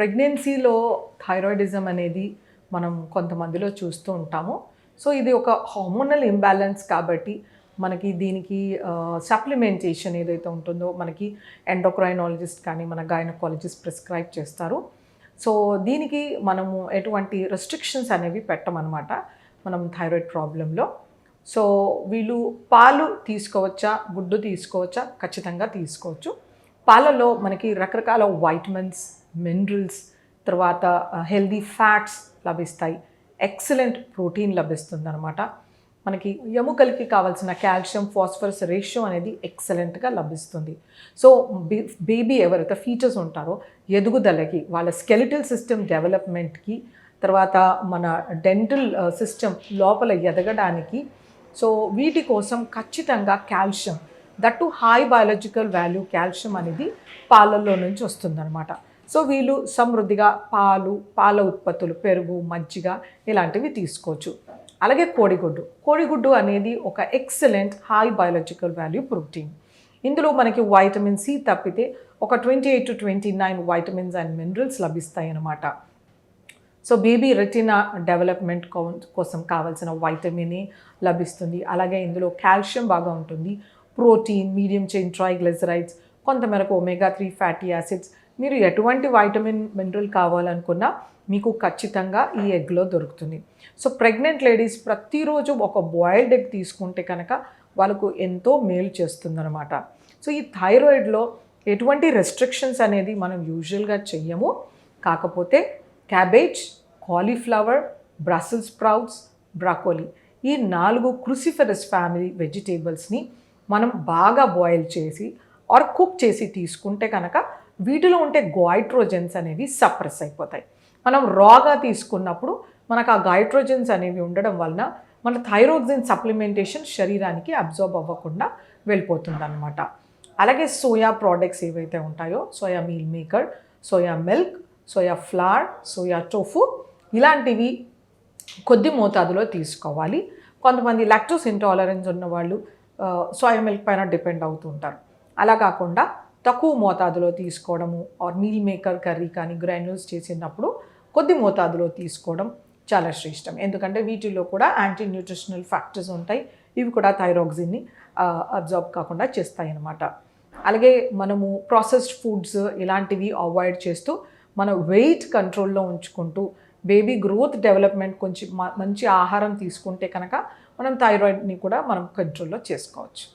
ప్రెగ్నెన్సీలో థైరాయిడిజం అనేది మనం కొంతమందిలో చూస్తూ ఉంటాము. సో ఇది ఒక హార్మోనల్ ఇంబ్యాలెన్స్ కాబట్టి మనకి దీనికి సప్లిమెంటేషన్ ఏదైతే ఉంటుందో మనకి ఎండోక్రైనాలజిస్ట్ కానీ మన గైనకాలజిస్ట్ ప్రిస్క్రైబ్ చేస్తారు. సో దీనికి మనము ఎటువంటి రెస్ట్రిక్షన్స్ అనేవి పెట్టమన్నమాట మనం థైరాయిడ్ ప్రాబ్లంలో. సో వీళ్ళు పాలు తీసుకోవచ్చా, గుడ్డు తీసుకోవచ్చా? ఖచ్చితంగా తీసుకోవచ్చు. పాలలో మనకి రకరకాల వైటమిన్స్, మినరల్స్, తర్వాత హెల్దీ ఫ్యాట్స్ లభిస్తాయి. ఎక్సలెంట్ ప్రోటీన్ లభిస్తుంది అనమాట. మనకి ఎముకలకి కావాల్సిన కాల్షియం, ఫాస్ఫరస్ రేషియో అనేది ఎక్సలెంట్గా లభిస్తుంది. సో బేబీ ఎవరైతే ఫీచర్స్ ఉంటారో ఎదుగుదలకి, వాళ్ళ స్కెలిటల్ సిస్టమ్ డెవలప్మెంట్కి, తర్వాత మన డెంటల్ సిస్టమ్ లోపల ఎదగడానికి, సో వీటి కోసం ఖచ్చితంగా calcium, that high biological value calcium అనేది పాలల్లో నుంచి వస్తుందన్నమాట. సో వీళ్ళు సమృద్ధిగా పాల ఉత్పత్తులు, పెరుగు, మజ్జిగ ఇలాంటివి తీసుకోవచ్చు. అలాగే కోడిగుడ్డు అనేది ఒక excellent high biological value protein. ఇందులో మనకి వైటమిన్ సి తప్పితే ఒక 28 to 29 వైటమిన్స్ అండ్ మినరల్స్ లభిస్తాయి అన్నమాట. సో బేబీ రెటినా డెవలప్మెంట్ కోసం కావాల్సిన వైటమిన్ ఏ లభిస్తుంది. అలాగే ఇందులో కాల్షియం బాగా ఉంటుంది, ప్రోటీన్, మీడియం చైన్ ట్రైగ్లిజరైడ్స్, కొంతమేరకు ఒమేగా 3 ఫ్యాటీ యాసిడ్స్. మీరు ఎటువంటి వైటమిన్, మినరల్ కావాలనుకున్నా మీకు ఖచ్చితంగా ఈ ఎగ్లో దొరుకుతుంది. సో ప్రెగ్నెంట్ లేడీస్ ప్రతిరోజు ఒక బాయిల్డ్ ఎగ్ తీసుకుంటే కనుక వాళ్ళకు ఎంతో మేలు చేస్తుందన్నమాట. సో ఈ థైరాయిడ్లో ఎటువంటి రెస్ట్రిక్షన్స్ అనేది మనం యూజువల్గా చెయ్యము. కాకపోతే cabbage, cauliflower, Brussels sprouts, broccoli, ఈ 4 క్రూసిఫెరస్ ఫ్యామిలీ వెజిటేబుల్స్ని మనం బాగా బాయిల్ చేసి ఆర్ కుక్ చేసి తీసుకుంటే కనుక వీటిలో ఉంటే గైట్రోజన్స్ అనేవి సప్రెస్ అయిపోతాయి. మనం రాగా తీసుకున్నప్పుడు మనకు ఆ గైట్రోజన్స్ అనేవి ఉండడం వలన మన థైరోక్సిన్ సప్లిమెంటేషన్ శరీరానికి అబ్జార్బ్ అవ్వకుండా వెళ్ళిపోతుంది అనమాట. అలాగే సోయా ప్రోడక్ట్స్ ఏవైతే ఉంటాయో, soya meal maker, soya milk, soya flower, soya tofu, ఇలాంటివి కొద్ది మోతాదులో తీసుకోవాలి. కొంతమంది లాక్టోస్ ఇంటాలరెన్స్ ఉన్న వాళ్ళు సోయా మిల్క్ పైన డిపెండ్ అవుతూ ఉంటారు. అలా కాకుండా తక్కువ మోతాదులో తీసుకోవడము, ఆర్ మీల్ మేకర్ కర్రీ కానీ గ్రాన్యూల్స్ చేసినప్పుడు కొద్ది మోతాదులో తీసుకోవడం చాలా శ్రేష్టం. ఎందుకంటే వీటిల్లో కూడా యాంటీ న్యూట్రిషనల్ ఫ్యాక్టర్స్ ఉంటాయి. ఇవి కూడా థైరాక్సిన్ని అబ్జార్బ్ కాకుండా చేస్తాయి అన్నమాట. అలాగే మనము ప్రాసెస్డ్ ఫుడ్స్ ఇలాంటివి అవాయిడ్ చేస్తూ మన వెయిట్ కంట్రోల్లో ఉంచుకుంటూ బేబీ గ్రోత్ డెవలప్మెంట్ కొంచెం మంచి ఆహారం తీసుకుంటే కనుక మనం థైరాయిడ్ని కూడా మనం కంట్రోల్లో చేసుకోవచ్చు.